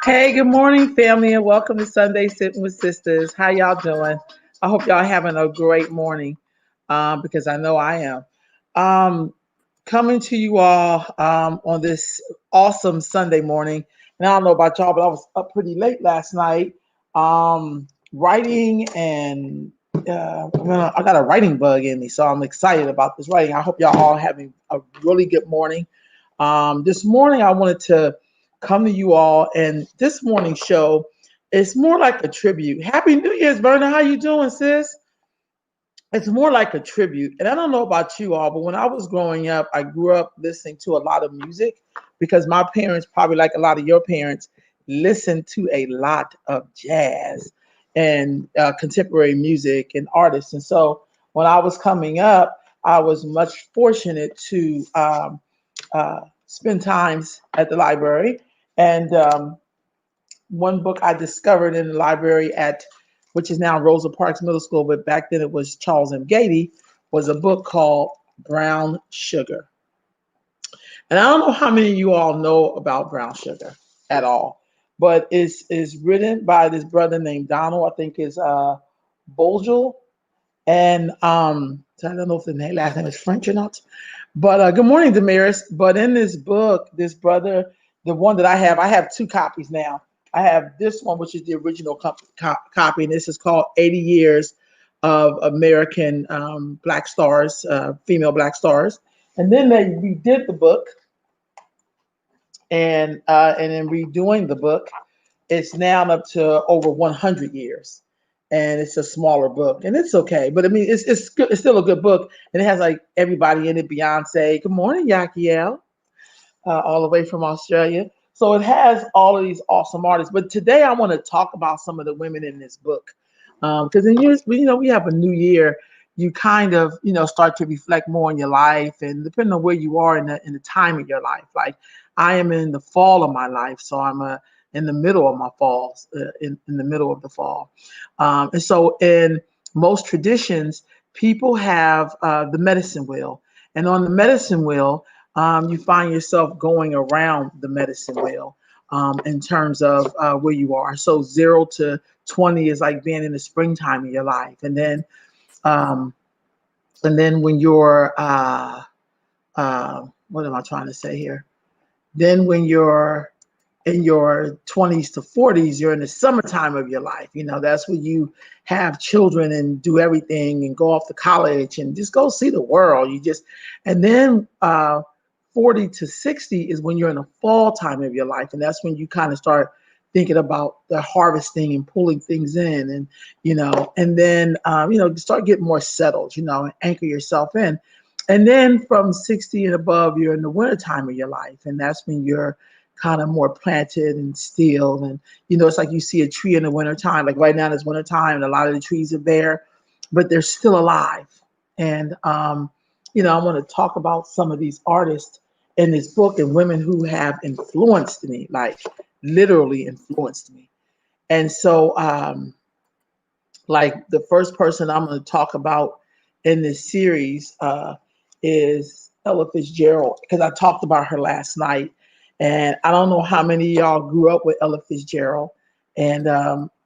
Hey, good morning, family, and welcome to Sunday Sitting with Sisters. How y'all doing? I hope y'all having a great morning, because I know I am. Um, Coming to you all on this awesome Sunday morning. And I don't know about y'all, but I was up pretty late last night, writing, and I got a writing bug in me, so I'm excited about this writing. I hope y'all all having a really good morning. This morning, I wanted to come to you all, and this morning's show is more like a tribute. Happy New Year's, Verna. How you doing, sis? It's more like a tribute. And I don't know about you all, but when I was growing up, I grew up listening to a lot of music because my parents, probably like a lot of your parents, listened to a lot of jazz and contemporary music and artists. And so when I was coming up, I was much fortunate to spend times at the library. And one book I discovered in the library at, which is now Rosa Parks Middle School, but back then it was Charles M. Gady, was a book called Brown Sugar. And I don't know how many of you all know about brown sugar at all, but it's written by this brother named Donald, I think is Bogle. And so I don't know if the last name is French or not. But good morning, Damaris. But in this book, this brother, the one that I have two copies now. I have this one, which is the original copy, and this is called 80 Years of American Black Stars, Female Black Stars. And then they redid the book, and in redoing the book, it's now up to over 100 years, and it's a smaller book, and it's okay. But I mean, it's good. It's still a good book, and it has like everybody in it. Beyonce, good morning, Yakiel, all the way from Australia. So it has all of these awesome artists. But today I want to talk about some of the women in this book, because in years, we have a new year. You kind of start to reflect more on your life, and depending on where you are in the time of your life. Like I am in the fall of my life, so I'm in the middle of my falls, in the middle of the fall. And so in most traditions, people have the medicine wheel. And on the medicine wheel, you find yourself going around the medicine wheel in terms of where you are. So 0 to 20 is like being in the springtime of your life. Um, and then when you're, what am I trying to say here? Then when you're in your 20s to 40s, you're in the summertime of your life. That's when you have children and do everything and go off to college and just go see the world. And then 40 to 60 is when you're in the fall time of your life. And that's when you kind of start thinking about the harvesting and pulling things in and then, start getting more settled, and anchor yourself in. And then from 60 and above, you're in the winter time of your life. And that's when you're kind of more planted and still. And, it's like you see a tree in the wintertime. Like right now it's wintertime and a lot of the trees are bare, but they're still alive. And, I want to talk about some of these artists in this book and women who have influenced me, like literally influenced me. And so, like the first person I'm going to talk about in this series is Ella Fitzgerald, because I talked about her last night. And I don't know how many of y'all grew up with Ella Fitzgerald. And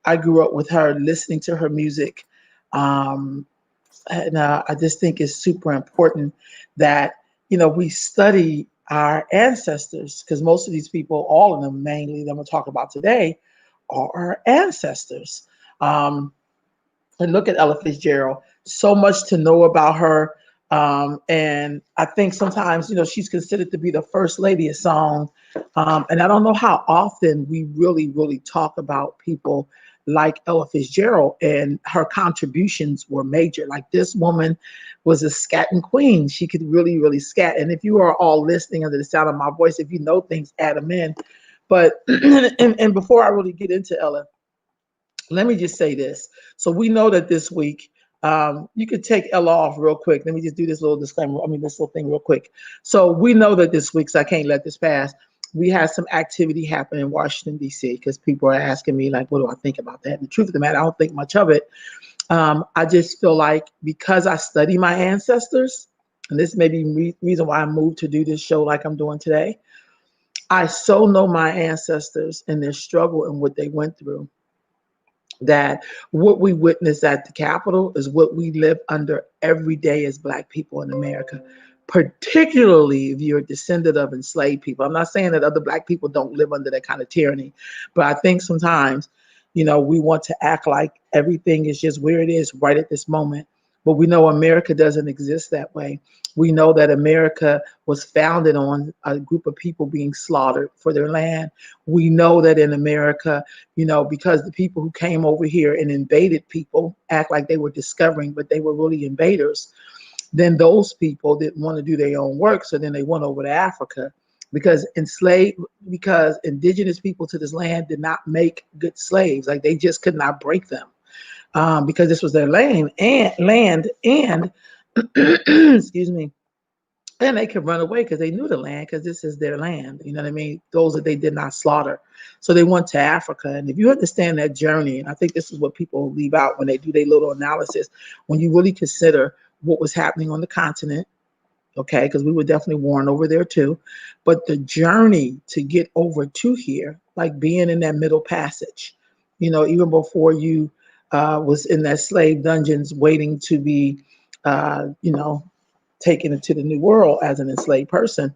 I grew up with her, listening to her music. And I just think it's super important that, we study our ancestors, because most of these people, all of them mainly that I'm going to talk about today, are our ancestors. And look at Ella Fitzgerald, so much to know about her. And I think sometimes, she's considered to be the first lady of song. And I don't know how often we really, really talk about people like Ella Fitzgerald, and her contributions were major. Like this woman was a scatting queen. She could really, really scat. And if you are all listening under the sound of my voice, if you know things, add them in. But, and before I really get into Ella, let me just say this. So we know that this week, you could take Ella off real quick. Let me just do this little disclaimer. This little thing real quick. So we know that this week, so I can't let this pass, we had some activity happen in Washington, D.C., because people are asking me, like, what do I think about that? And the truth of the matter, I don't think much of it. I just feel like because I study my ancestors, and this may be reason why I moved to do this show like I'm doing today, I so know my ancestors and their struggle and what they went through, that what we witness at the Capitol is what we live under every day as Black people in America, particularly if you're a descendant of enslaved people. I'm not saying that other Black people don't live under that kind of tyranny, but I think sometimes, we want to act like everything is just where it is right at this moment. But we know America doesn't exist that way. We know that America was founded on a group of people being slaughtered for their land. We know that in America, because the people who came over here and invaded people act like they were discovering, but they were really invaders. Then those people didn't want to do their own work, so then they went over to Africa because indigenous people to this land did not make good slaves. Like, they just could not break them, because this was their land and excuse me, and they could run away because they knew the land, because this is their land. You know what I mean? Those that they did not slaughter. So they went to Africa. And if you understand that journey, and I think this is what people leave out when they do their little analysis, when you really consider what was happening on the continent, okay, because we were definitely warned over there too, but the journey to get over to here, like being in that middle passage, even before you was in that slave dungeons waiting to be, taken into the new world as an enslaved person,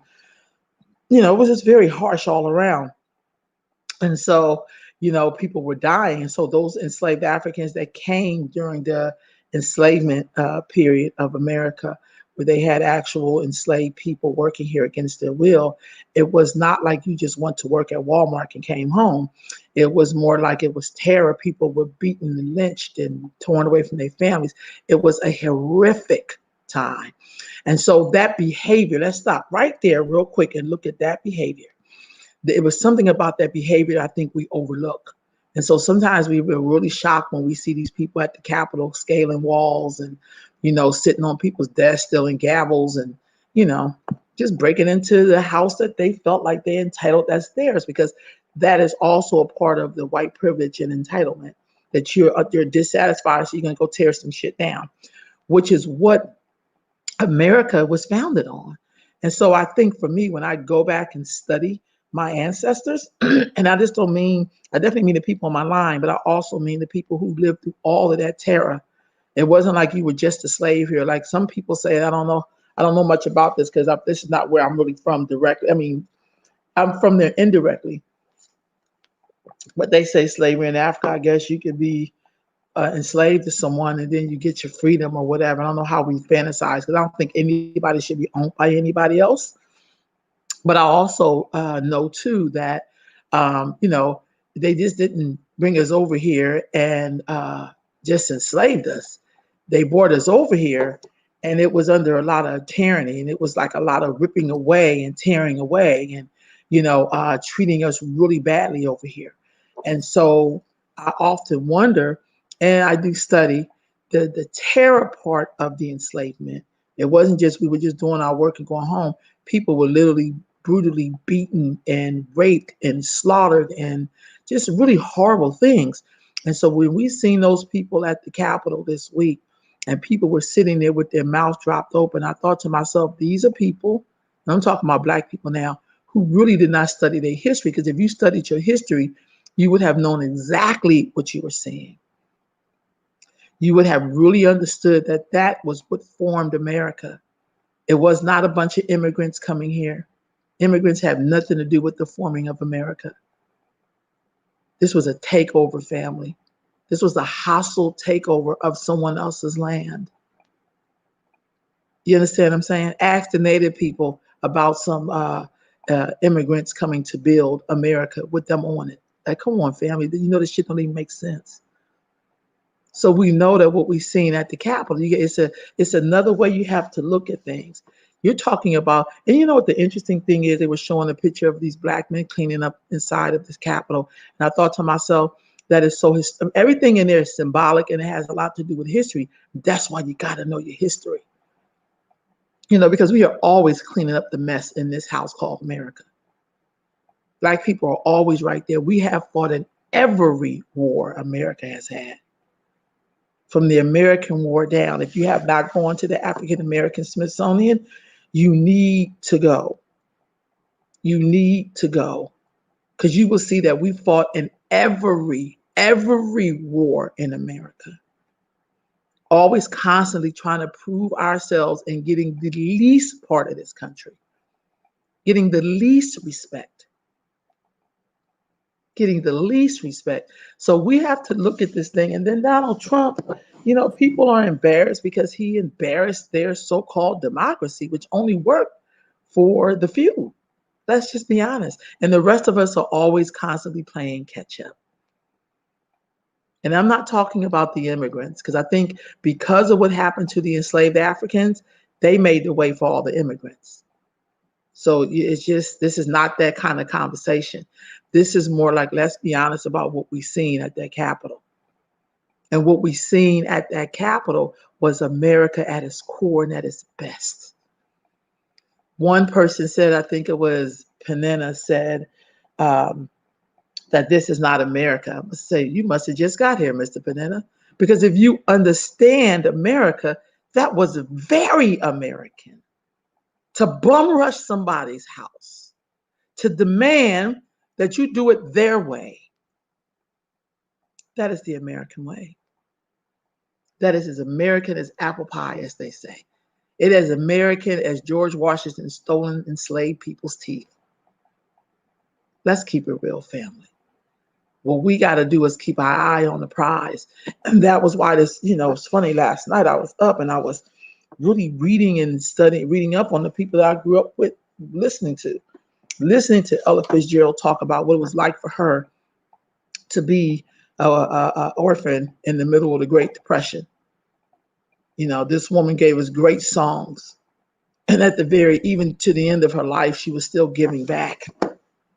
it was just very harsh all around. And so, people were dying. And so those enslaved Africans that came during the enslavement period of America, where they had actual enslaved people working here against their will, it was not like you just went to work at Walmart and came home. It was more like it was terror. People were beaten and lynched and torn away from their families. It was a horrific time. And so that behavior, let's stop right there real quick and look at that behavior. It was something about that behavior I think we overlook. And so sometimes we were really shocked when we see these people at the Capitol scaling walls and, sitting on people's desks, stealing gavels and, just breaking into the house that they felt like they entitled that's theirs, because that is also a part of the white privilege and entitlement, that you're dissatisfied, so you're going to go tear some shit down, which is what America was founded on. And so I think for me, when I go back and study my ancestors, and I definitely mean the people on my line, but I also mean the people who lived through all of that terror. It wasn't like you were just a slave here. Like some people say, I don't know much about this because this is not where I'm really from directly. I mean, I'm from there indirectly. But they say slavery in Africa, I guess you could be enslaved to someone and then you get your freedom or whatever. I don't know how we fantasize, because I don't think anybody should be owned by anybody else. But I also know too that, they just didn't bring us over here and just enslaved us. They brought us over here and it was under a lot of tyranny, and it was like a lot of ripping away and tearing away and, treating us really badly over here. And so I often wonder, and I do study the terror part of the enslavement. It wasn't just we were just doing our work and going home. People were literally brutally beaten and raped and slaughtered and just really horrible things. And so when we seen those people at the Capitol this week and people were sitting there with their mouths dropped open, I thought to myself, these are people, and I'm talking about Black people now, who really did not study their history. Because if you studied your history, you would have known exactly what you were seeing. You would have really understood that that was what formed America. It was not a bunch of immigrants coming here. Immigrants have nothing to do with the forming of America. This was a takeover family. This was a hostile takeover of someone else's land. You understand what I'm saying? Ask the Native people about some immigrants coming to build America with them on it. Like, come on, family. This shit don't even make sense. So we know that what we've seen at the Capitol, it's another way you have to look at things. You're talking about, and you know what the interesting thing is? They were showing a picture of these Black men cleaning up inside of this Capitol. And I thought to myself, that is so, everything in there is symbolic and it has a lot to do with history. That's why you got to know your history. Because we are always cleaning up the mess in this house called America. Black people are always right there. We have fought in every war America has had. From the American War down. If you have not gone to the African American Smithsonian, you need to go. You need to go, because you will see that we fought in every war in America. Always constantly trying to prove ourselves and getting the least part of this country, getting the least respect, getting the least respect. So we have to look at this thing. And then Donald Trump, people are embarrassed because he embarrassed their so-called democracy, which only worked for the few. Let's just be honest. And the rest of us are always constantly playing catch up. And I'm not talking about the immigrants, because I think because of what happened to the enslaved Africans, they made the way for all the immigrants. So it's just, this is not that kind of conversation. This is more like, let's be honest about what we've seen at that Capitol. And what we've seen at that Capitol was America at its core and at its best. One person said, I think it was Panetta, said that this is not America. I must say, you must have just got here, Mr. Panetta. Because if you understand America, that was very American. To bum rush somebody's house, to demand that you do it their way. That is the American way. That is as American as apple pie, as they say. It is American as George Washington stolen enslaved people's teeth. Let's keep it real, family. What we got to do is keep our eye on the prize. And that was why this, it's funny, last night I was up and I was really reading and studying, reading up on the people that I grew up with, listening to Ella Fitzgerald talk about what it was like for her to be an orphan in the middle of the Great Depression. This woman gave us great songs. And at even to the end of her life, she was still giving back.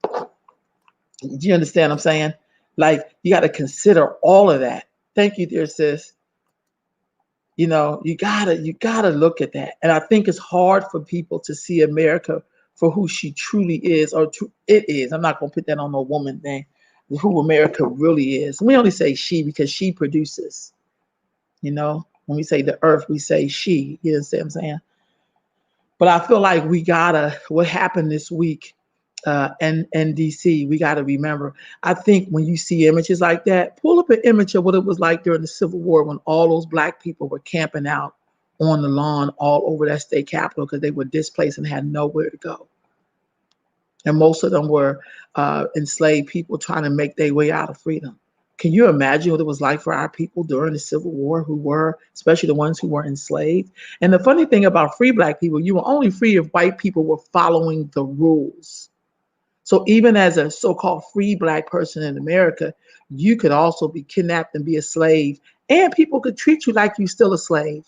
Do you understand what I'm saying? Like, you got to consider all of that. Thank you, dear sis. You gotta look at that. And I think it's hard for people to see America for who she truly is, or it is. I'm not gonna put that on no woman thing. Who America really is. We only say she because she produces. When we say the earth, we say she. You understand what I'm saying? But I feel like what happened this week in DC, we got to remember. I think when you see images like that, pull up an image of what it was like during the Civil War when all those Black people were camping out on the lawn all over that state capitol because they were displaced and had nowhere to go. And most of them were enslaved people trying to make their way out of freedom. Can you imagine what it was like for our people during the Civil War, especially the ones who were enslaved? And the funny thing about free Black people, you were only free if white people were following the rules. So even as a so-called free Black person in America, you could also be kidnapped and be a slave, and people could treat you like you're still a slave.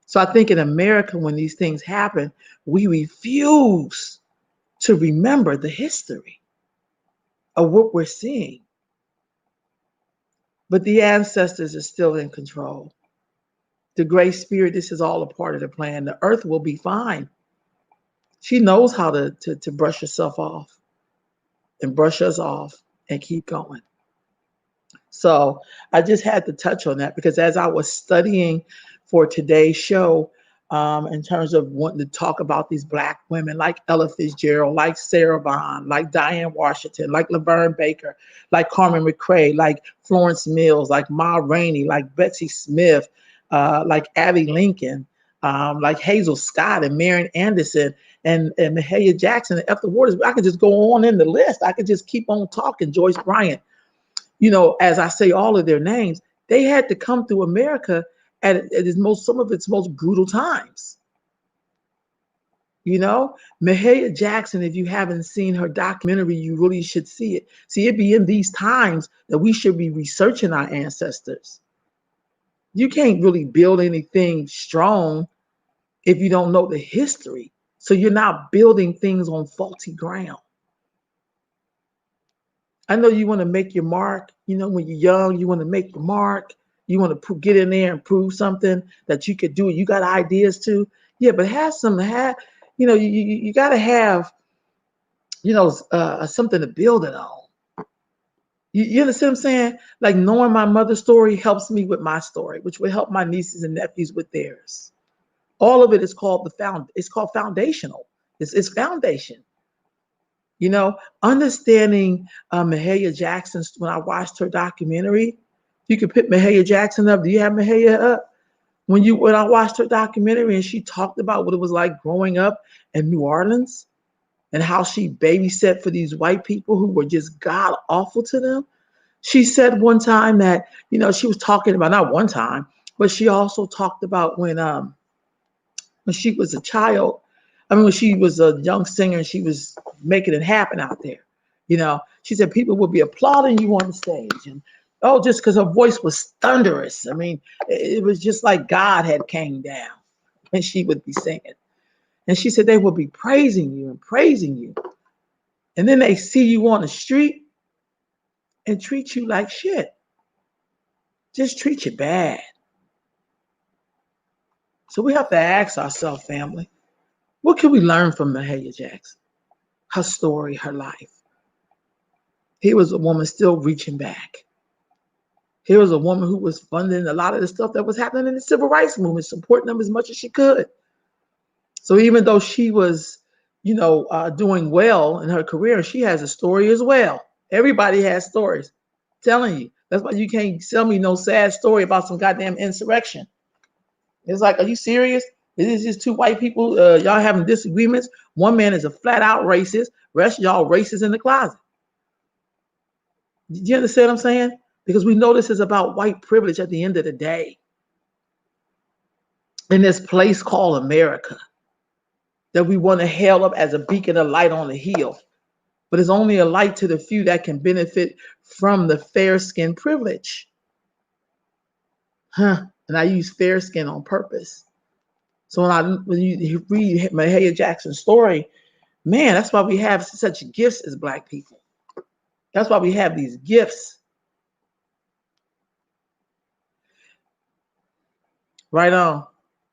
So I think in America, when these things happen, we refuse to remember the history of what we're seeing. But the ancestors are still in control. The Great Spirit, this is all a part of the plan. The earth will be fine. She knows how to brush herself off and brush us off and keep going. So I just had to touch on that because as I was studying for today's show, in terms of wanting to talk about these Black women like Ella Fitzgerald, like Sarah Vaughan, like Diane Washington, like Laverne Baker, like Carmen McRae, like Florence Mills, like Ma Rainey, like Betsy Smith, like Abby Lincoln, like Hazel Scott and Marion Anderson and Mahaya Jackson and Ethel Waters. I could just go on in the list. I could just keep on talking. Joyce Bryant. As I say all of their names, they had to come through America at some of its most brutal times. Mahaya Jackson, if you haven't seen her documentary, you really should see it. See, it'd be in these times that we should be researching our ancestors. You can't really build anything strong if you don't know the history. So you're not building things on faulty ground. I know you want to make your mark. When you're young, you want to make your mark. You want to get in there and prove something that you could do. You got ideas too. Yeah, but you got to have, something to build it on. You understand what I'm saying? Like knowing my mother's story helps me with my story, which will help my nieces and nephews with theirs. All of it is called it's called foundational. It's foundation. You know, understanding Mahaya Jackson. When I watched her documentary, you could pick Mahaya Jackson up. Do you have Mahaya up? When I watched her documentary and she talked about what it was like growing up in New Orleans and how she babysat for these white people who were just god awful to them. She said one time that, she was talking about, not one time, but she also talked about when she was a child. I mean, when she was a young singer and she was making it happen out there. She said people would be applauding you on the stage, and just because her voice was thunderous. I mean, it was just like God had came down and she would be singing. And she said they would be praising you and praising you. And then they see you on the street and treat you like shit. Just treat you bad. So we have to ask ourselves, family, what can we learn from Mahaya Jackson? Her story, her life. Here was a woman still reaching back. Here was a woman who was funding a lot of the stuff that was happening in the civil rights movement, supporting them as much as she could. So even though she was, doing well in her career, she has a story as well. Everybody has stories. I'm telling you. That's why you can't tell me no sad story about some goddamn insurrection. It's like, are you serious? This is just two white people, y'all having disagreements. One man is a flat out racist. Rest of y'all racist in the closet. Do you understand what I'm saying? Because we know this is about white privilege at the end of the day. In this place called America, that we want to hail up as a beacon of light on the hill. But it's only a light to the few that can benefit from the fair skin privilege. And I use fair skin on purpose. So when you read Mahaya Jackson's story, man, that's why we have such gifts as Black people. That's why we have these gifts. Right on.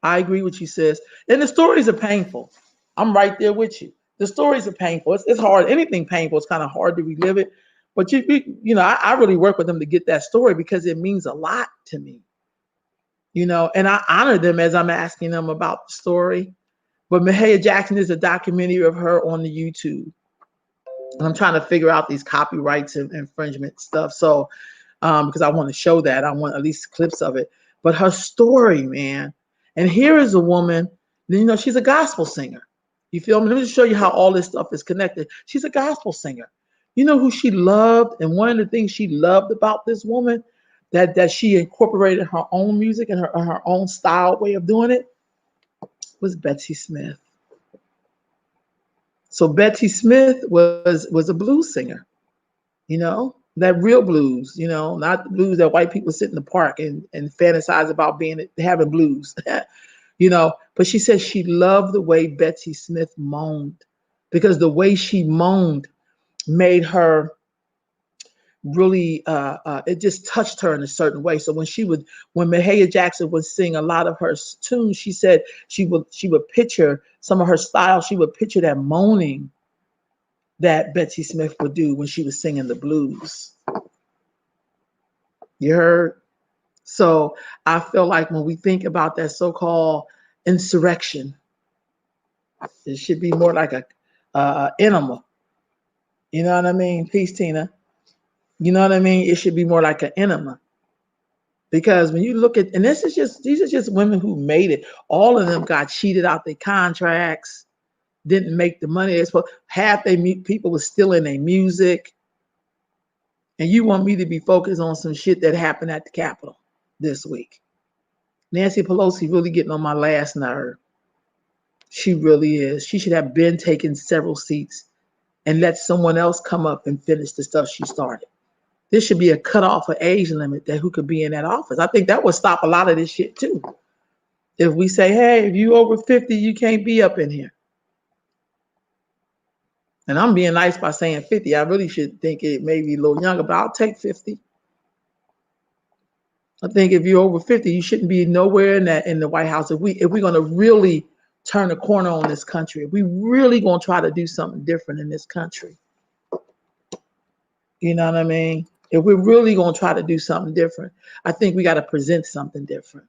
I agree with you, sis. And the stories are painful. I'm right there with you. The stories are painful. It's hard. Anything painful, it's kind of hard to relive it. But I really work with them to get that story because it means a lot to me. And I honor them as I'm asking them about the story. But Mahaya Jackson is a documentary of her on the YouTube. And I'm trying to figure out these copyrights and infringement stuff. So, because I want to show that. I want at least clips of it. But her story, man. And here is a woman, she's a gospel singer. You feel me? Let me just show you how all this stuff is connected. She's a gospel singer. You know who she loved? And one of the things she loved about this woman, that she incorporated her own music and her own style way of doing it, was Betsy Smith. So Betsy Smith was a blues singer, that real blues, not the blues that white people sit in the park and fantasize about having blues, But she said she loved the way Betsy Smith moaned, because the way she moaned made her really, it just touched her in a certain way. So when Mahaya Jackson would sing a lot of her tunes, she said she would picture some of her style. She would picture that moaning that Betsy Smith would do when she was singing the blues. You heard? So I feel like when we think about that so-called insurrection, it should be more like a enema. You know what I mean? Peace, Tina. You know what I mean? It should be more like an enema. Because when you look at, and these are just women who made it. All of them got cheated out their contracts, didn't make the money. Half their people was still in their music. And you want me to be focused on some shit that happened at the Capitol this week. Nancy Pelosi really getting on my last nerve. She really is. She should have been taking several seats and let someone else come up and finish the stuff she started. This should be a cutoff or age limit that who could be in that office. I think that would stop a lot of this shit too. If we say, hey, if you over 50, you can't be up in here. And I'm being nice by saying 50. I really should think it may be a little younger, but I'll take 50. I think if you're over 50, you shouldn't be nowhere in the White House. If we're going to really turn a corner on this country, if we really going to try to do something different in this country, you know what I mean? If we're really going to try to do something different, I think we got to present something different.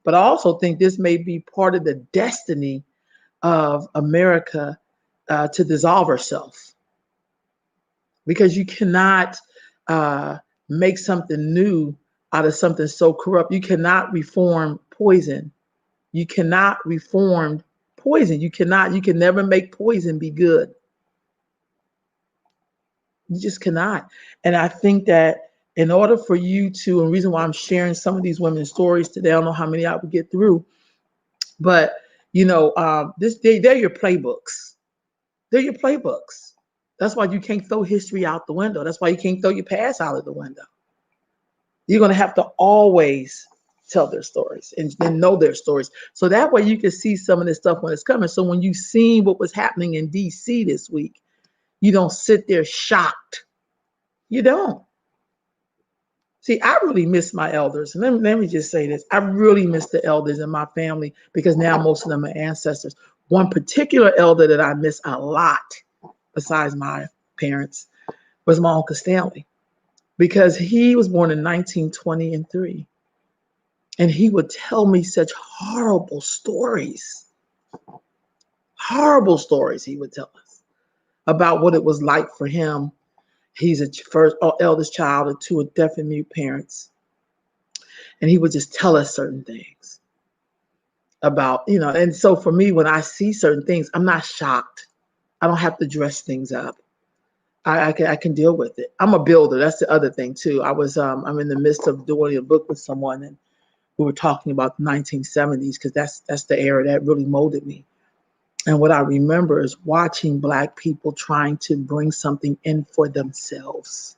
But I also think this may be part of the destiny of America to dissolve herself. because you cannot make something new out of something so corrupt. You cannot reform poison. You cannot reform poison. You can never make poison be good. You just cannot. And I think that in order for you to, and the reason why I'm sharing some of these women's stories today, I don't know how many I would get through, but they're your playbooks. They're your playbooks. That's why you can't throw history out the window. That's why you can't throw your past out of the window. You're going to have to always tell their stories and know their stories. So that way you can see some of this stuff when it's coming. So when you seen what was happening in DC this week, you don't sit there shocked. You don't. See, I really miss my elders. And let me just say this. I really miss the elders in my family because now most of them are ancestors. One particular elder that I miss a lot, besides my parents, was my Uncle Stanley, because he was born in 1923. And he would tell me such horrible stories. Horrible stories he would tell us about what it was like for him. He's a eldest child of two deaf and mute parents. And he would just tell us certain things about, and so for me, when I see certain things, I'm not shocked. I don't have to dress things up. I can deal with it. I'm a builder. That's the other thing too. I'm in the midst of doing a book with someone, and we were talking about the 1970s because that's the era that really molded me. And what I remember is watching Black people trying to bring something in for themselves,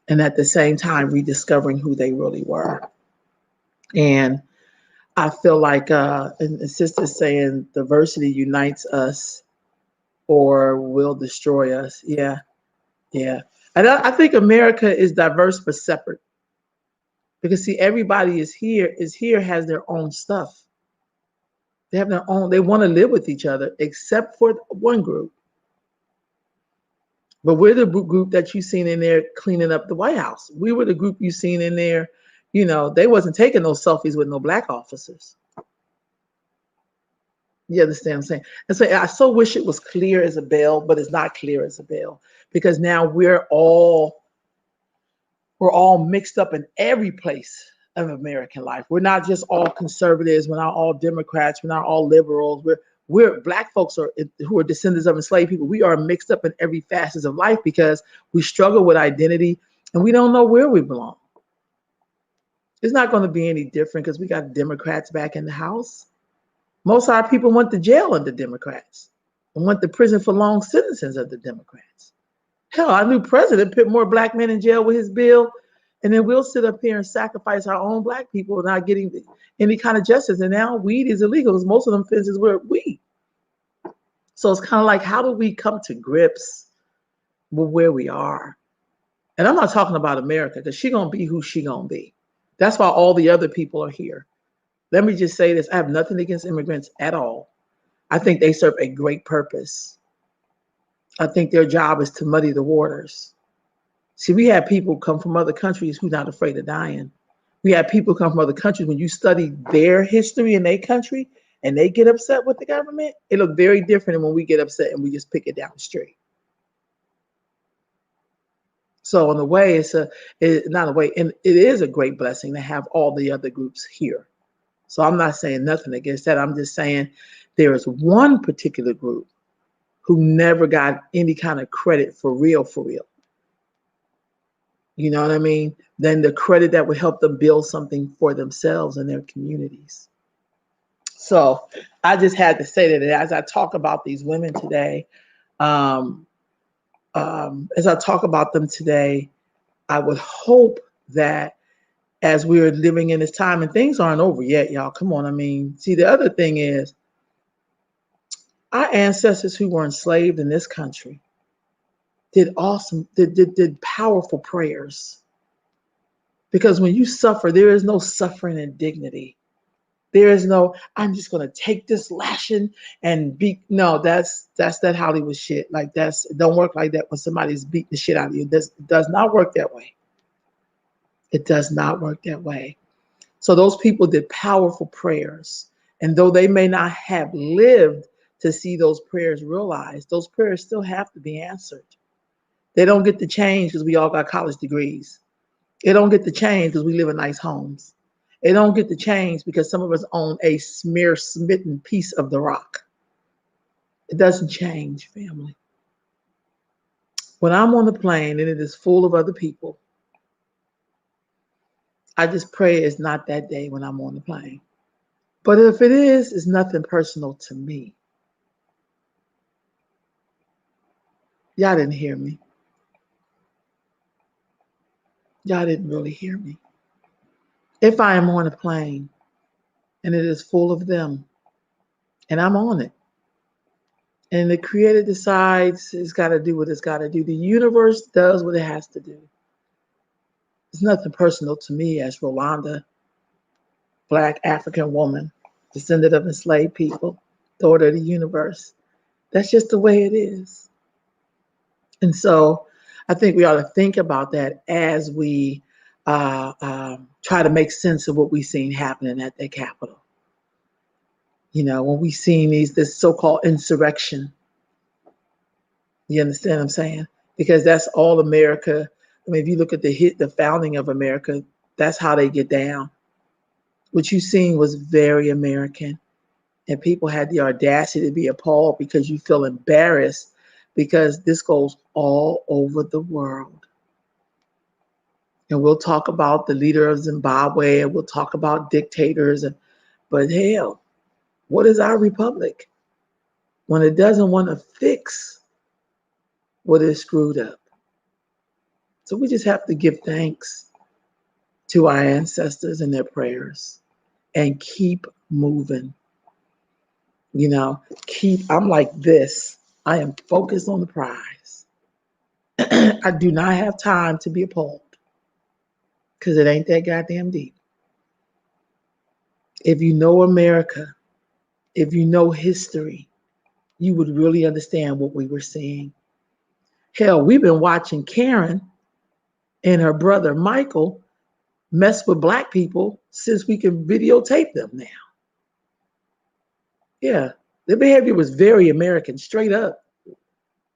and at the same time rediscovering who they really were. And I feel like, and the sister's saying diversity unites us or will destroy us. Yeah. And I think America is diverse but separate. Because see, everybody is here, has their own stuff. They have their own, they want to live with each other, except for one group. But we're the group that you seen in there cleaning up the White House. We were the group you seen in there, they wasn't taking those selfies with no Black officers. You understand what I'm saying? And so I so wish it was clear as a bell, but it's not clear as a bell, because now we're all mixed up in every place of American life. We're not just all conservatives. We're not all Democrats. We're not all liberals. We're Black folks who are descendants of enslaved people. We are mixed up in every facet of life because we struggle with identity and we don't know where we belong. It's not going to be any different because we got Democrats back in the House. Most of our people went to jail under Democrats and went to prison for long sentences of the Democrats. Hell, our new president put more Black men in jail with his bill, and then we'll sit up here and sacrifice our own Black people not getting any kind of justice. And now weed is illegal because most of them offenses were weed. So it's kind of like, how do we come to grips with where we are? And I'm not talking about America because she's going to be who she's going to be. That's why all the other people are here. Let me just say this. I have nothing against immigrants at all. I think they serve a great purpose. I think their job is to muddy the waters. See, we have people come from other countries who are not afraid of dying. We have people come from other countries. When you study their history in their country and they get upset with the government, it looks very different than when we get upset and we just pick it down the street. So in a way, not a way, and it is a great blessing to have all the other groups here. So I'm not saying nothing against that. I'm just saying there is one particular group who never got any kind of credit for real. You know what I mean? Then the credit that would help them build something for themselves and their communities. So I just had to say that as I talk about these women today, as I talk about them today, I would hope that as we're living in this time, and things aren't over yet, y'all. Come on. I mean, see, the other thing is our ancestors who were enslaved in this country did powerful prayers. Because when you suffer, there is no suffering and dignity. There is no, I'm just going to take this lashing and beat. No, that's that Hollywood shit. Like it don't work like that when somebody's beating the shit out of you. It does not work that way. It does not work that way. So those people did powerful prayers. And though they may not have lived to see those prayers realized, those prayers still have to be answered. They don't get to change because we all got college degrees. They don't get to change because we live in nice homes. They don't get to change because some of us own a smear-smitten piece of the rock. It doesn't change, family. When I'm on the plane and it is full of other people, I just pray it's not that day when I'm on the plane. But if it is, it's nothing personal to me. Y'all didn't hear me. Y'all didn't really hear me. If I am on a plane and it is full of them and I'm on it, and the creator decides it's got to do what it's got to do, the universe does what it has to do. It's nothing personal to me as Rolanda, Black African woman, descendant of enslaved people, daughter of the universe. That's just the way it is. And so I think we ought to think about that as we try to make sense of what we've seen happening at the Capitol. You know, when we've seen this so-called insurrection, you understand what I'm saying? Because that's all America. I mean, if you look at the founding of America, that's how they get down. What you seen was very American. And people had the audacity to be appalled because you feel embarrassed because this goes all over the world. And we'll talk about the leader of Zimbabwe and we'll talk about dictators. But hell, what is our republic when it doesn't want to fix what is screwed up? So we just have to give thanks to our ancestors and their prayers and keep moving. You know, I'm like this. I am focused on the prize. I do not have time to be appalled because it ain't that goddamn deep. If you know America, if you know history, you would really understand what we were seeing. Hell, we've been watching Karen and her brother Michael mess with Black people since we can videotape them now. Yeah, their behavior was very American, straight up.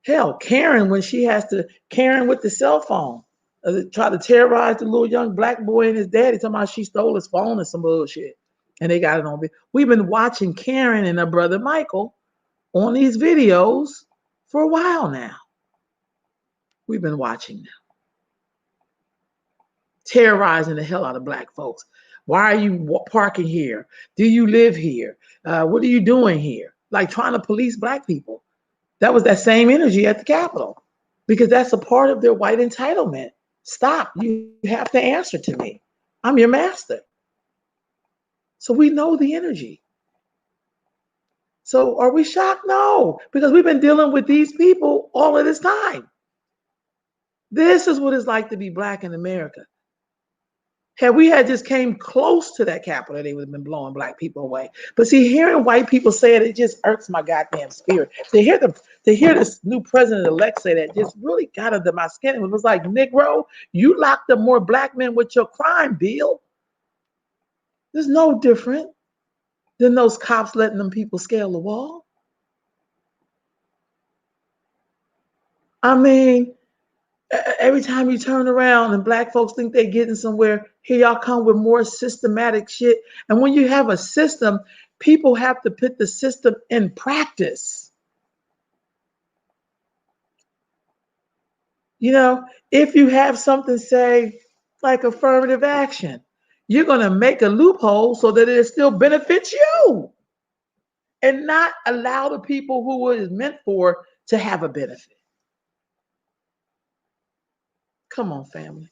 Hell, Karen, when she has to, Karen with the cell phone, try to terrorize the little young Black boy and his daddy, talking about she stole his phone and some bullshit. And they got it on video. We've been watching Karen and her brother Michael on these videos for a while now. We've been watching them. Terrorizing the hell out of Black folks. Why are you parking here? Do you live here? What are you doing here? Like trying to police Black people. That was that same energy at the Capitol because that's a part of their white entitlement. Stop. You have to answer to me. I'm your master. So we know the energy. So are we shocked? No, because we've been dealing with these people all of this time. This is what it's like to be Black in America. Had we had just came close to that Capitol, they would have been blowing Black people away. But see, hearing white people say it just irks my goddamn spirit. To hear this new president-elect say that just really got under my skin. It was like, Negro, you locked up more Black men with your crime bill. There's no different than those cops letting them people scale the wall. I mean, every time you turn around and Black folks think they're getting somewhere, here y'all come with more systematic shit. And when you have a system, people have to put the system in practice. You know, if you have something, say, like affirmative action, you're going to make a loophole so that it still benefits you and not allow the people who it is meant for to have a benefit. Come on, family.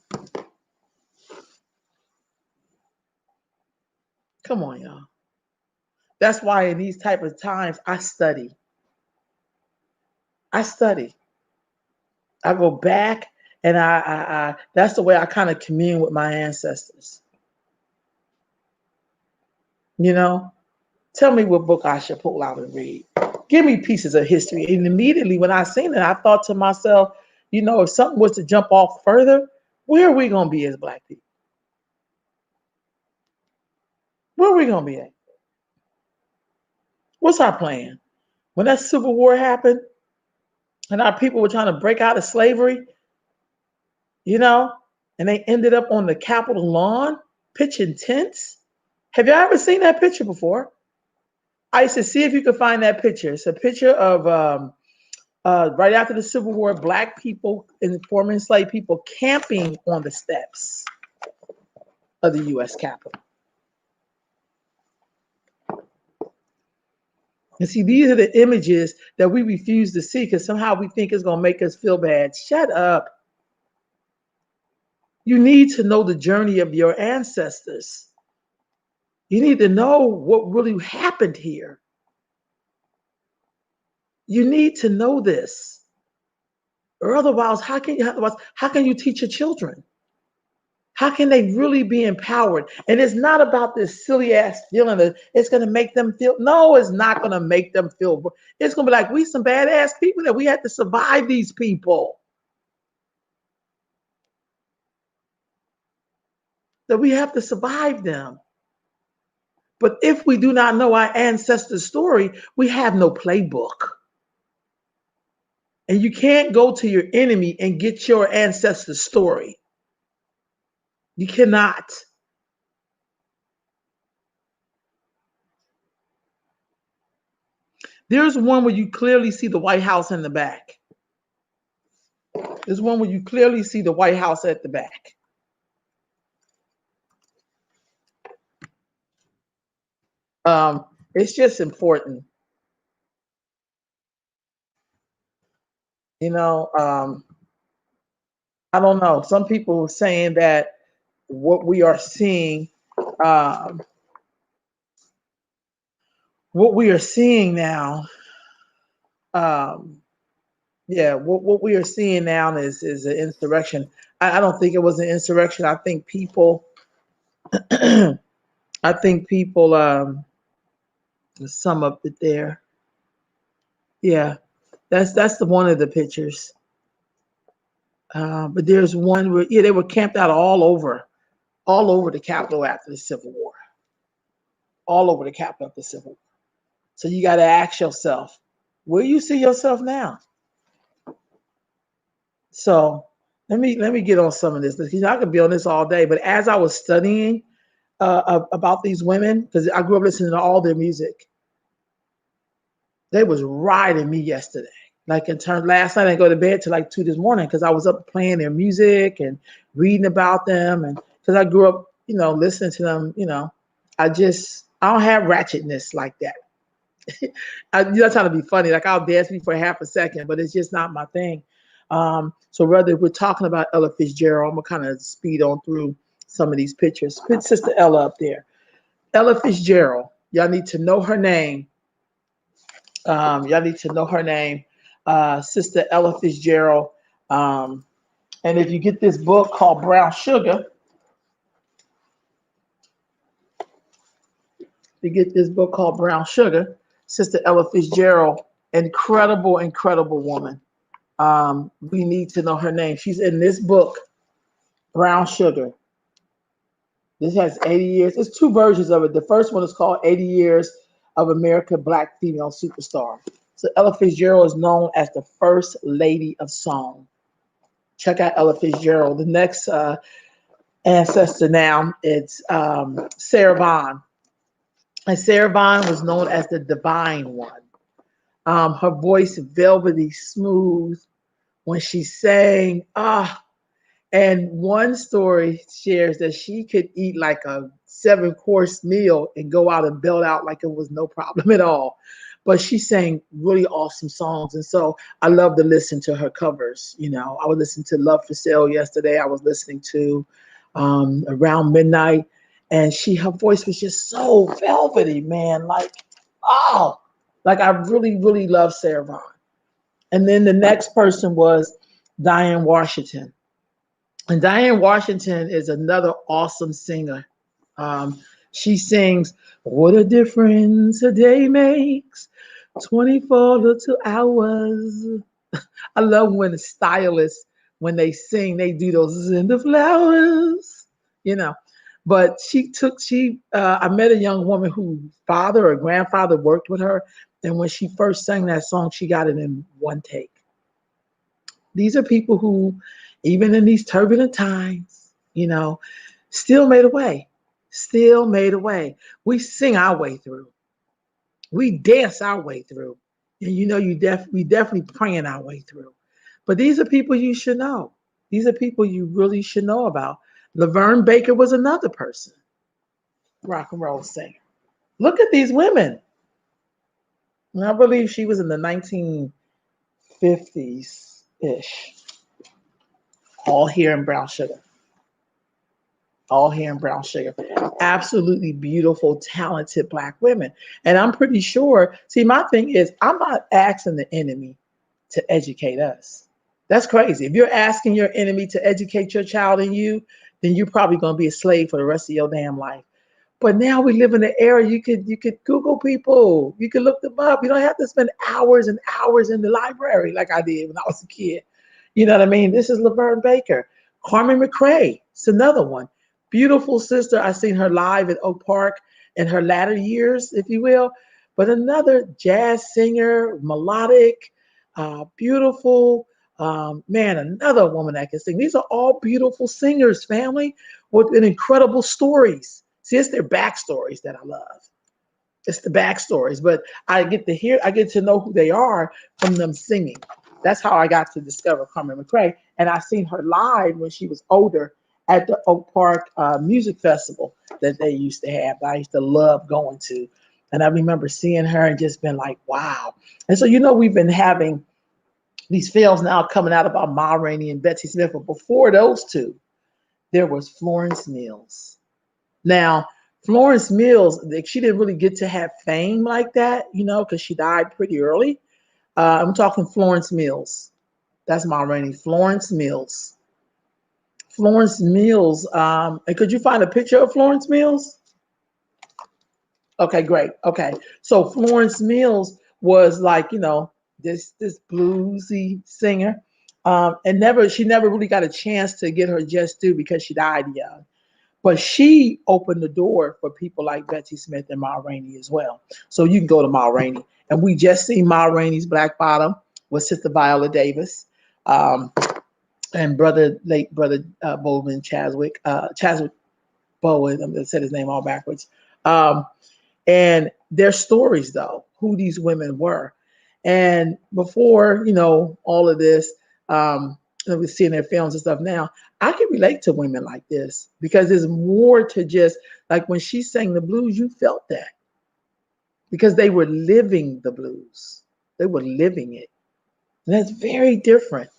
Come on, y'all. That's why in these type of times, I study. I go back and I that's the way I kind of commune with my ancestors. You know, tell me what book I should pull out and read. Give me pieces of history. And immediately when I seen it, I thought to myself, you know, if something was to jump off further, where are we going to be as Black people? Where are we going to be at? What's our plan? When that Civil War happened and our people were trying to break out of slavery, and they ended up on the Capitol lawn pitching tents. Have you ever seen that picture before? I used to see if you could find that picture. It's a picture of right after the Civil War, Black people and former enslaved people camping on the steps of the U.S. Capitol. And see, these are the images that we refuse to see because somehow we think it's going to make us feel bad. Shut up. You need to know the journey of your ancestors. You need to know what really happened here. You need to know this. Or otherwise, how can you teach your children? How can they really be empowered? And it's not about this silly ass feeling that it's going to make them feel. No, it's not going to make them feel. It's going to be like, we some badass people that we had to survive these people. That we have to survive them. But if we do not know our ancestors' story, we have no playbook. And you can't go to your enemy and get your ancestors' story. You cannot. There's one where you clearly see the White House in the back. There's one where you clearly see the White House at the back. It's just important. I don't know. Some people are saying that what we are seeing, what we are seeing now, what we are seeing now is an insurrection. I don't think it was an insurrection. I think people, let's sum up it there. Yeah, that's the one of the pictures. But there's one where they were camped out all over the Capitol after the Civil War. All over the Capitol after the Civil War. So you got to ask yourself, where you see yourself now? So let me get on some of this. I could be on this all day. But as I was studying about these women, because I grew up listening to all their music, they was riding me yesterday. Like in turn, last night I didn't go to bed till like 2 this morning because I was up playing their music and reading about them, and because I grew up, listening to them. I don't have ratchetness like that. I'm not trying to be funny. Like I'll dance me for half a second, but it's just not my thing. So whether we're talking about Ella Fitzgerald, I'm gonna kind of speed on through some of these pictures. Put Sister Ella up there. Ella Fitzgerald. Y'all need to know her name. Sister Ella Fitzgerald. And if you get this book called Brown Sugar, Sister Ella Fitzgerald, incredible woman. We need to know her name. She's in this book, Brown Sugar. This has 80 years. There's 2 versions of it. The first one is called 80 Years of America Black Female Superstar. So Ella Fitzgerald is known as the first lady of song. Check out Ella Fitzgerald. The next ancestor now, it's Sarah Vaughan. And Sarah Vaughan was known as the divine one. Her voice velvety smooth when she sang. And one story shares that she could eat like a 7-course meal and go out and belt out like it was no problem at all. But she sang really awesome songs. And so I love to listen to her covers. I was listening to Love for Sale yesterday. I was listening to Around Midnight. And her voice was just so velvety, man. Like I really, really love Sarah Vaughan. And then the next person was Diane Washington. And Diane Washington is another awesome singer. She sings, "What a difference a day makes, 24 little hours." I love when the stylists, when they sing, they do those in the flowers, But I met a young woman whose father or grandfather worked with her. And when she first sang that song, she got it in one take. These are people who, even in these turbulent times, still made a way. Still made a way. We sing our way through. We dance our way through. And we definitely praying our way through. But these are people you should know. These are people you really should know about. Laverne Baker was another person, rock and roll singer. Look at these women. And I believe she was in the 1950s-ish. All here in brown sugar. All here in brown sugar. Absolutely beautiful, talented Black women. And I'm pretty sure, see, my thing is, I'm not asking the enemy to educate us. That's crazy. If you're asking your enemy to educate your child and you, then you're probably going to be a slave for the rest of your damn life. But now we live in an era you could Google people. You could look them up. You don't have to spend hours and hours in the library like I did when I was a kid. You know what I mean? This is Laverne Baker. Carmen McRae. It's another one. Beautiful sister. I seen her live at Oak Park in her latter years, if you will. But another jazz singer, melodic, beautiful. Man, another woman that can sing. These are all beautiful singers, family, with incredible stories. See, it's their backstories that I love. It's the backstories, but I get to know who they are from them singing. That's how I got to discover Carmen McRae. And I seen her live when she was older at the Oak Park Music Festival that they used to have. That I used to love going to. And I remember seeing her and just been like, wow. And so, we've been having these films now coming out about Ma Rainey and Betsy Smith. But before those two, there was Florence Mills. Now, Florence Mills, she didn't really get to have fame like that, because she died pretty early. I'm talking Florence Mills. That's Ma Rainey. Florence Mills. Florence Mills. And could you find a picture of Florence Mills? Okay, great. Okay. So Florence Mills was like, this bluesy singer. And she never really got a chance to get her just due because she died young. But she opened the door for people like Betsy Smith and Ma Rainey as well. So you can go to Ma Rainey. And we just seen Ma Rainey's Black Bottom with Sister Viola Davis and late brother Bowman Chadwick Bowen. I'm going to say his name all backwards. And their stories, though, who these women were. And before, all of this, we're seeing their films and stuff now, I can relate to women like this because there's more to just, like when she sang the blues, you felt that because they were living the blues. They were living it. And that's very different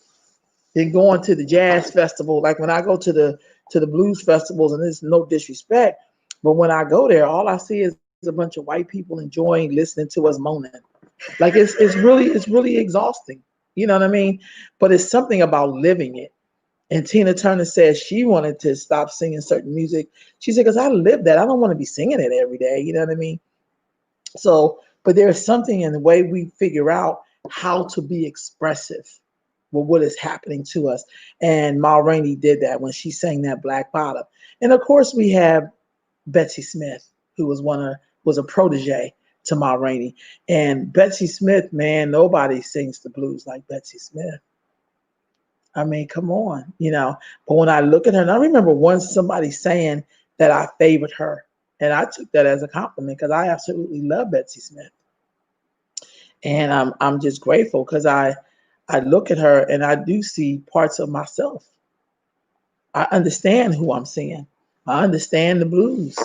than going to the jazz festival. Like when I go to the blues festivals, and there's no disrespect, but when I go there, all I see is a bunch of white people enjoying listening to us moaning. Like it's really exhausting. You know what I mean? But it's something about living it. And Tina Turner says she wanted to stop singing certain music. She said, because I live that. I don't want to be singing it every day. You know what I mean? So, but there's something in the way we figure out how to be expressive with what is happening to us. And Ma Rainey did that when she sang that Black Bottom. And of course, we have Betsy Smith, who was a protege to Ma Rainey. And Betsy Smith, man, nobody sings the blues like Betsy Smith. I mean, come on, But when I look at her, and I remember once somebody saying that I favored her, and I took that as a compliment because I absolutely love Betsy Smith. And I'm just grateful because I look at her and I do see parts of myself. I understand who I'm seeing. I understand the blues,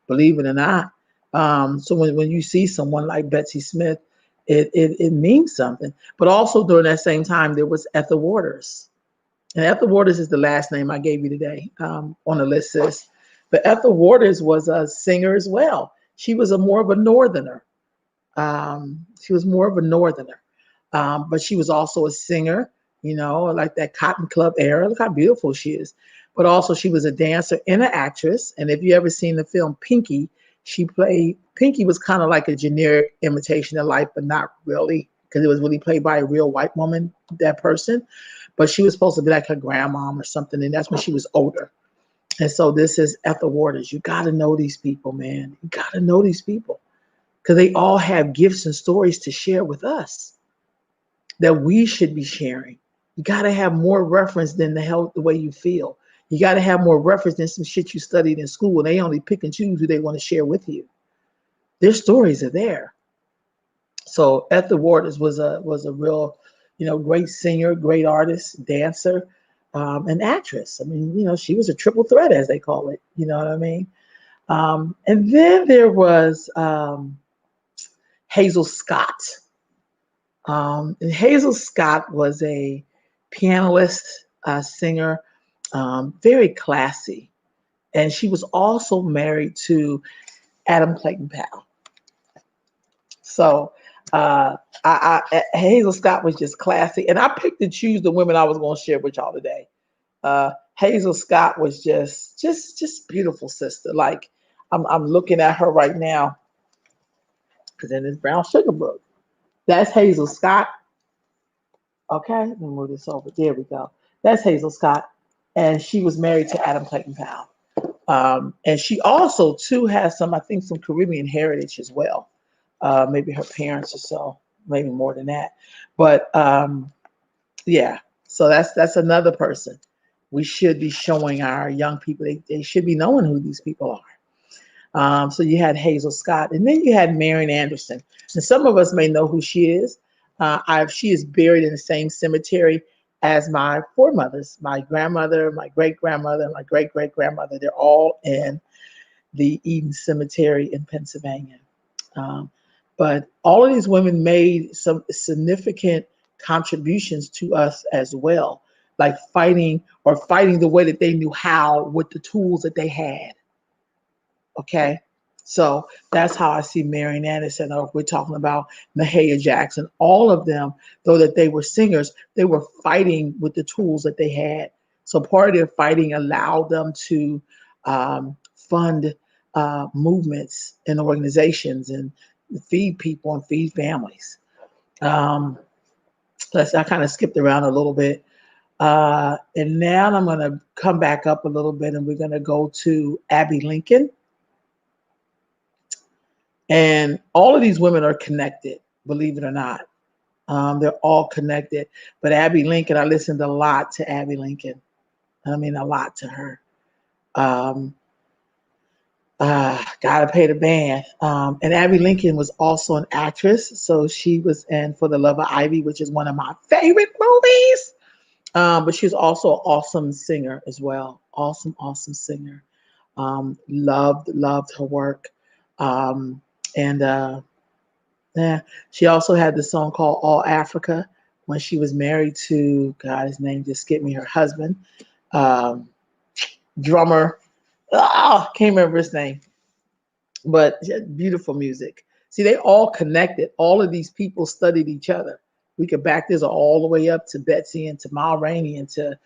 believe it or not. So when you see someone like Betsy Smith, it means something. But also during that same time, there was Ethel Waters. And Ethel Waters is the last name I gave you today on the list, sis. But Ethel Waters was a singer as well. She was more of a northerner. But she was also a singer, like that Cotton Club era. Look how beautiful she is. But also she was a dancer and an actress. And if you ever seen the film Pinky, Pinky was kind of like a generic imitation of life, but not really, because it was really played by a real white woman, that person. But she was supposed to be like her grandmom or something, and that's when she was older. And so this is Ethel Waters. You got to know these people, man. You got to know these people because they all have gifts and stories to share with us that we should be sharing. You got to have more reference than the way you feel. You got to have more reference than some shit you studied in school, and they only pick and choose who they want to share with you. Their stories are there. So Ethel Waters was a real, great singer, great artist, dancer, and actress. I mean, she was a triple threat, as they call it. You know what I mean? And then there was Hazel Scott. And Hazel Scott was a pianist, singer, very classy. And she was also married to Adam Clayton Powell. So Hazel Scott was just classy. And I picked and choose the women I was going to share with y'all today. Hazel Scott was just beautiful sister. Like I'm looking at her right now because in this brown sugar book. That's Hazel Scott. Okay, let me move this over. There we go. That's Hazel Scott. And she was married to Adam Clayton Powell. And she also too has some Caribbean heritage as well. Maybe her parents or so, maybe more than that. But yeah, so that's another person we should be showing our young people. They should be knowing who these people are. So you had Hazel Scott, and then you had Marion Anderson. And some of us may know who she is. She is buried in the same cemetery as my foremothers, my grandmother, my great-grandmother, my great-great-grandmother. They're all in the Eden Cemetery in Pennsylvania. But all of these women made some significant contributions to us as well, like fighting the way that they knew how with the tools that they had. Okay. So that's how I see Marion Anderson, or if we're talking about Mahaya Jackson, all of them, though that they were singers, they were fighting with the tools that they had. So part of their fighting allowed them to fund movements and organizations and feed people and feed families. I kind of skipped around a little bit. And now I'm going to come back up a little bit, and we're going to go to Abby Lincoln. And all of these women are connected, believe it or not. They're all connected. But Abby Lincoln, I listened a lot to Abby Lincoln. I mean, a lot to her. Gotta pay the band. And Abby Lincoln was also an actress. So she was in For the Love of Ivy, which is one of my favorite movies. But she's also an awesome singer as well. Awesome singer. Loved her work. Yeah, she also had the song called All Africa when she was married to, God, his name just skipped me, her husband, drummer. Can't remember his name, but beautiful music. See, they all connected. All of these people studied each other. We could back this all the way up to Betsy and to Ma Rainey and to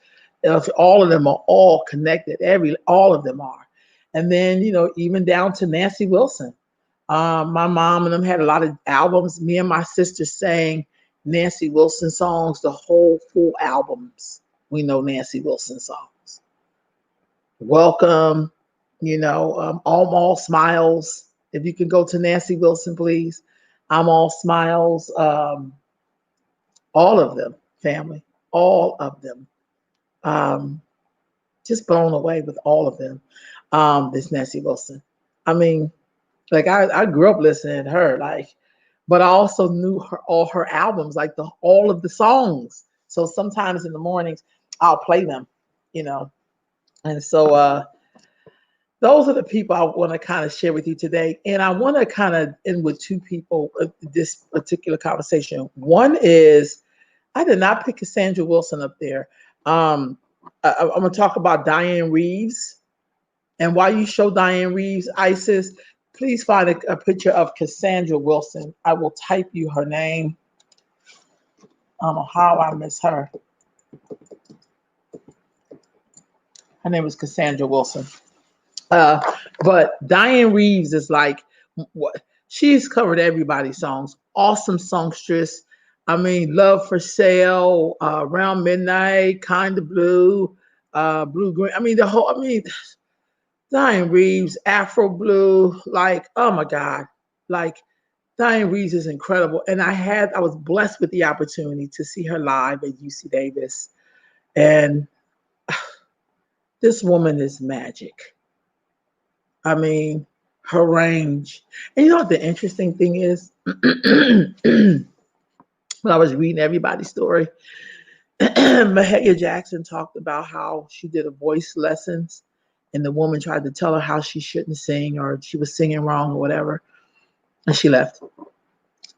all of them are all connected. All of them are. And then, even down to Nancy Wilson. My mom and them had a lot of albums. Me and my sister sang Nancy Wilson songs, the whole full albums. We know Nancy Wilson songs. Welcome, All Smiles. If you can go to Nancy Wilson, please. I'm All Smiles. All of them, family, all of them. Just blown away with all of them. This Nancy Wilson. I mean, like I grew up listening to her, but I also knew all her albums, like all of the songs. So sometimes in the mornings I'll play them, And so those are the people I want to kind of share with you today. And I want to kind of end with two people this particular conversation. One is, I did not pick Cassandra Wilson up there. I'm going to talk about Diane Reeves. And while you show Diane Reeves, Isis, please find a picture of Cassandra Wilson. I will type you her name. I don't know how I miss her. Her name is Cassandra Wilson. But Diane Reeves is like, she's covered everybody's songs. Awesome songstress. I mean, Love for Sale, Around Midnight, Kind of Blue, Blue Green. Diane Reeves, Afro Blue, oh my God. Diane Reeves is incredible. And I was blessed with the opportunity to see her live at UC Davis. And this woman is magic. I mean, her range. And you know what the interesting thing is? When I was reading everybody's story, Mahaya Jackson talked about how she did a voice lessons and the woman tried to tell her how she shouldn't sing or she was singing wrong or whatever. And she left.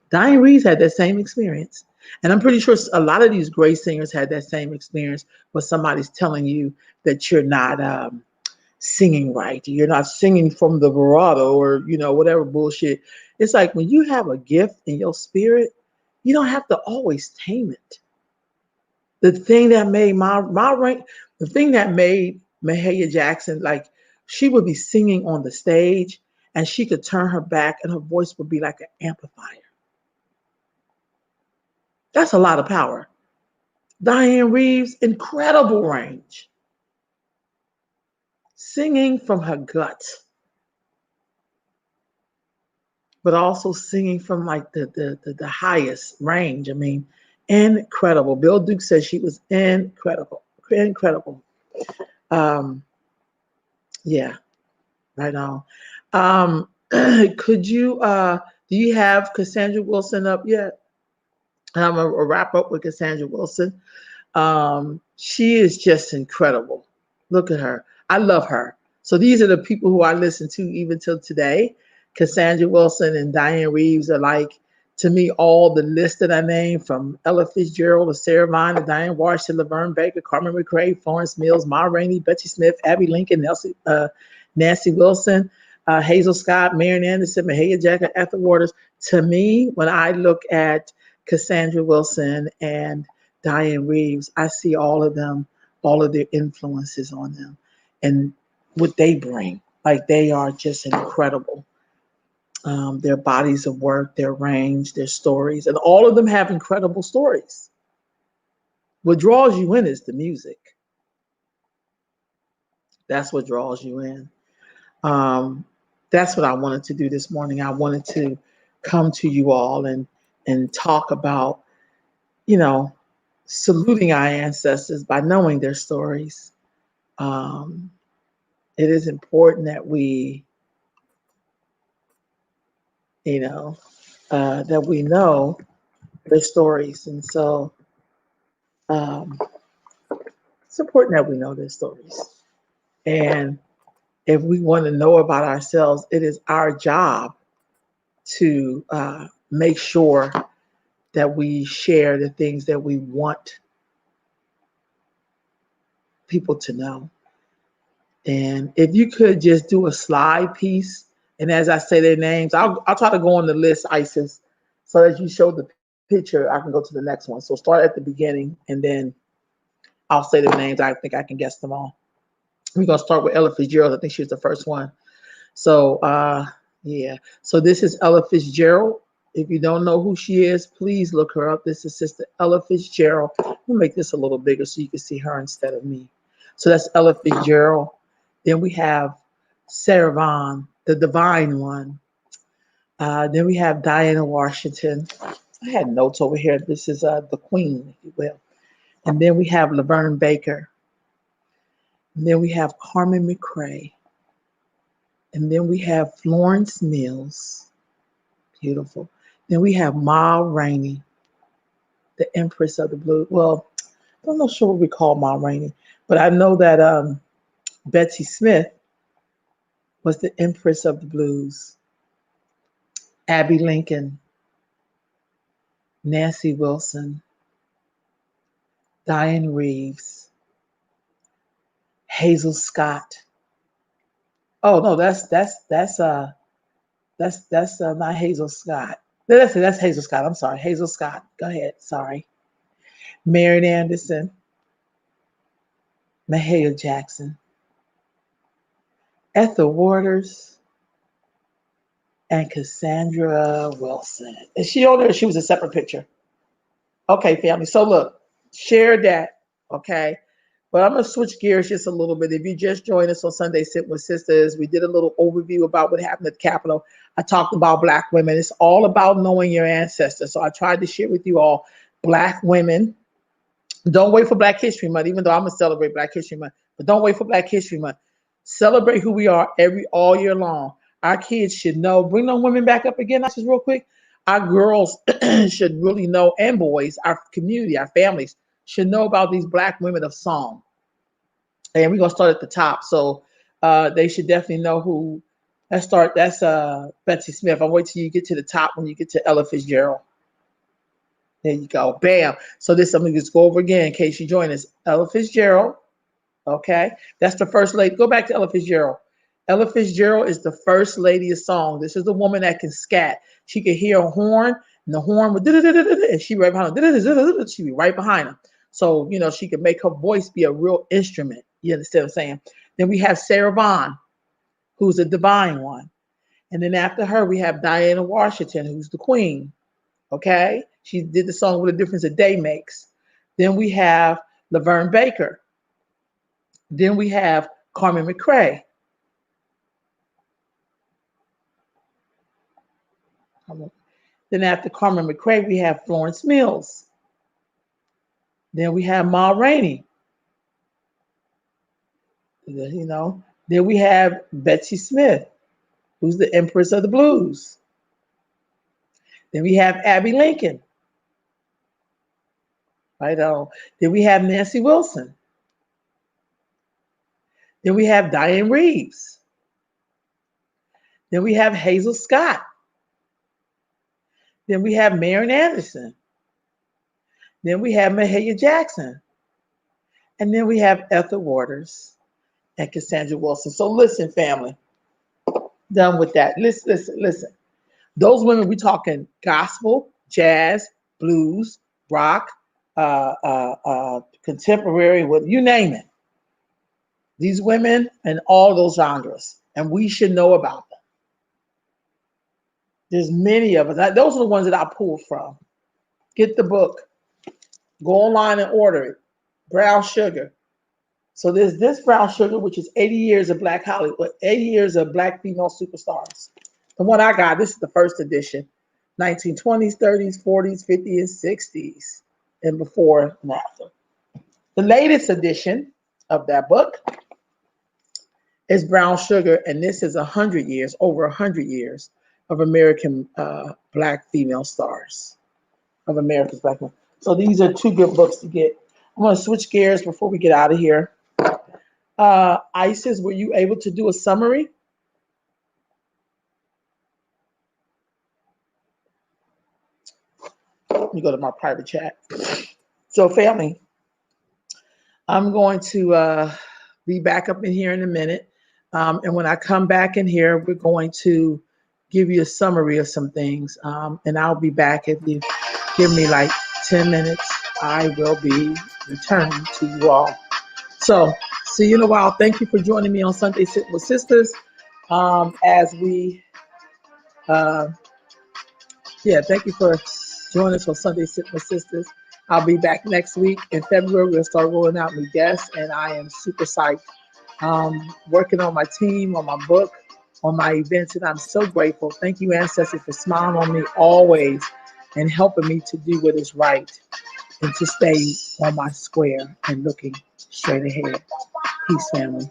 Diane Reeves had that same experience. And I'm pretty sure a lot of these great singers had that same experience where somebody's telling you that you're not singing right. You're not singing from the vibrato or, whatever bullshit. It's like when you have a gift in your spirit, you don't have to always tame it. The thing that made the thing that made Mahaya Jackson, like she would be singing on the stage and she could turn her back and her voice would be like an amplifier. That's a lot of power. Diane Reeves, incredible range. Singing from her gut, but also singing from like the highest range. I mean, incredible. Bill Duke said she was incredible. Incredible. Yeah, right on. Could you do you have Cassandra Wilson up yet? And I'm gonna wrap up with Cassandra Wilson. She is just incredible. Look at her. I love her. So these are the people who I listen to even till today. Cassandra Wilson and Diane Reeves are like, to me, all the list that I named, from Ella Fitzgerald to Sarah Vaughan to Diane Waters to Laverne Baker, Carmen McRae, Florence Mills, Ma Rainey, Betsy Smith, Abby Lincoln, Nancy Wilson, Hazel Scott, Marion Anderson, Mahaya Jackson, Ethel Waters. To me, when I look at Cassandra Wilson and Diane Reeves, I see all of them, all of their influences on them and what they bring. Like, they are just incredible. Their bodies of work, their range, their stories, and all of them have incredible stories. What draws you in is the music. That's what draws you in. That's what I wanted to do this morning. I wanted to come to you all and talk about, saluting our ancestors by knowing their stories. It is important that we, that we know their stories. And so it's important that we know their stories. And if we want to know about ourselves, it is our job to make sure that we share the things that we want people to know. And if you could just do a slide piece, and as I say their names, I'll try to go on the list, Isis, so as you show the picture, I can go to the next one. So start at the beginning, and then I'll say their names. I think I can guess them all. We're going to start with Ella Fitzgerald. I think she was the first one. So, yeah. So this is Ella Fitzgerald. If you don't know who she is, please look her up. This is Sister Ella Fitzgerald. We'll make this a little bigger so you can see her instead of me. So that's Ella Fitzgerald. Then we have Sarah Vaughan, the divine one. Then we have Diana Washington. I had notes over here. This is the queen, if you will. And then we have Laverne Baker. And then we have Carmen McRae. And then we have Florence Mills. Beautiful. Then we have Ma Rainey, the Empress of the Blues. Well, I'm not sure what we call Ma Rainey, but I know that Betsy Smith was the Empress of the Blues. Abby Lincoln, Nancy Wilson, Diane Reeves, Hazel Scott. Oh no, that's not Hazel Scott. That's Hazel Scott. I'm sorry, Hazel Scott. Go ahead. Sorry. Marion Anderson, Mahaya Jackson, Ethel Waters, and Cassandra Wilson. Is she on there? She was a separate picture. Okay, family. So look, share that. Okay. But I'm going to switch gears just a little bit. If you just joined us on Sunday Sit with Sisters, we did a little overview about what happened at the Capitol. I talked about Black women. It's all about knowing your ancestors. So I tried to share with you all Black women. Don't wait for Black History Month, even though I'm going to celebrate Black History Month. But don't wait for Black History Month. Celebrate who we are all year long. Our kids should know. Bring those women back up again, just real quick. Our girls should really know, and boys, our community, our families, should know about these Black women of song. And we're going to start at the top. So they should definitely know who. Let's start. That's Betsy Smith. I'll wait till you get to the top when you get to Ella Fitzgerald. There you go. Bam. So this, I'm going to just go over again in case you join us. Ella Fitzgerald. Okay. That's the first lady. Go back to Ella Fitzgerald. Ella Fitzgerald is the first lady of song. This is the woman that can scat. She could hear a horn, and the horn would, and she right behind her. She'd be right behind her. So, you know, she could make her voice be a real instrument. You understand what I'm saying? Then we have Sarah Vaughan, who's a divine one. And then after her, we have Diana Washington, who's the queen. Okay? She did the song What a Difference a Day Makes. Then we have Laverne Baker. Then we have Carmen McRae. Then after Carmen McRae, we have Florence Mills. Then we have Ma Rainey. You know, then we have Betsy Smith, who's the Empress of the Blues. Then we have Abby Lincoln. Right on. Then we have Nancy Wilson. Then we have Diane Reeves. Then we have Hazel Scott. Then we have Marion Anderson. Then we have Mahaya Jackson. And then we have Ethel Waters and Cassandra Wilson. So listen, family. Done with that. Listen. Those women, we're talking gospel, jazz, blues, rock, contemporary, what you name it. These women and all those genres. And we should know about them. There's many of us. Those are the ones that I pulled from. Get the book. Go online and order it. Brown Sugar. So there's this Brown Sugar, which is 80 years of Black Hollywood, 80 years of Black female superstars. The one I got, this is the first edition. 1920s, 30s, 40s, 50s, and 60s, and before and after. The latest edition of that book is Brown Sugar, and this is 100 years, over 100 years of American Black female stars, of America's Black women. So these are two good books to get. I'm going to switch gears before we get out of here. Isis, were you able to do a summary? Let me go to my private chat. So family, I'm going to be back up in here in a minute. And when I come back in here, we're going to give you a summary of some things. And I'll be back if you give me like 10 minutes. I will be returning to you all. So see you in a while. Thank you for joining me on Sunday Sit with Sisters. As we, thank you for joining us on Sunday Sit with Sisters. I'll be back next week. In February, we'll start rolling out new guests, and I am super psyched. Working on my team, on my book, on my events, and I'm so grateful. Thank you, ancestors, for smiling on me always and helping me to do what is right and to stay on my square and looking straight ahead. Peace, family.